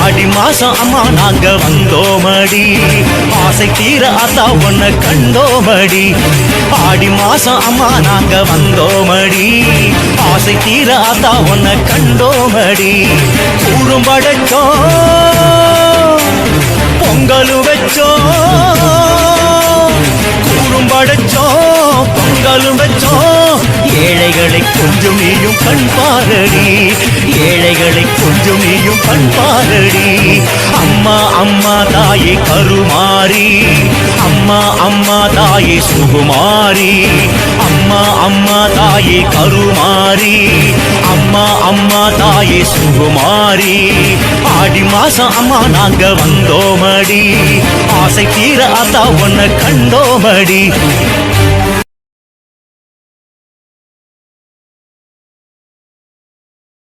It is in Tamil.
ஆடி மாசம் அம்மா நாங்க வந்தோமடி ஆசை தீர அத்தா உன்னை கண்டோமடி ஆடி மாசம் அம்மா நாங்க வந்தோமடி ஆசை தீர அத்தா உன்னை கண்டோமடி கூறும் படைச்சோம் பொங்கலு வச்சோம் கூறும் படைச்சோம் பொங்கலும் வச்சோம் ஏழைகளை கொஞ்சம் நீயும் கண் பாரடி ஏழைகளை கொஞ்சம் நீயும் கண் பாரடி அம்மா அம்மா தாயே கருமாரி அம்மா அம்மா தாயே சுகுமாரி அம்மா அம்மா தாயே கருமாரி அம்மா அம்மா தாயே சுகுமாரி ஆடி மாசம் அம்மா நாங்க வந்தோமடி ஆசை தீர அத்தா உன்னை கண்டோமடி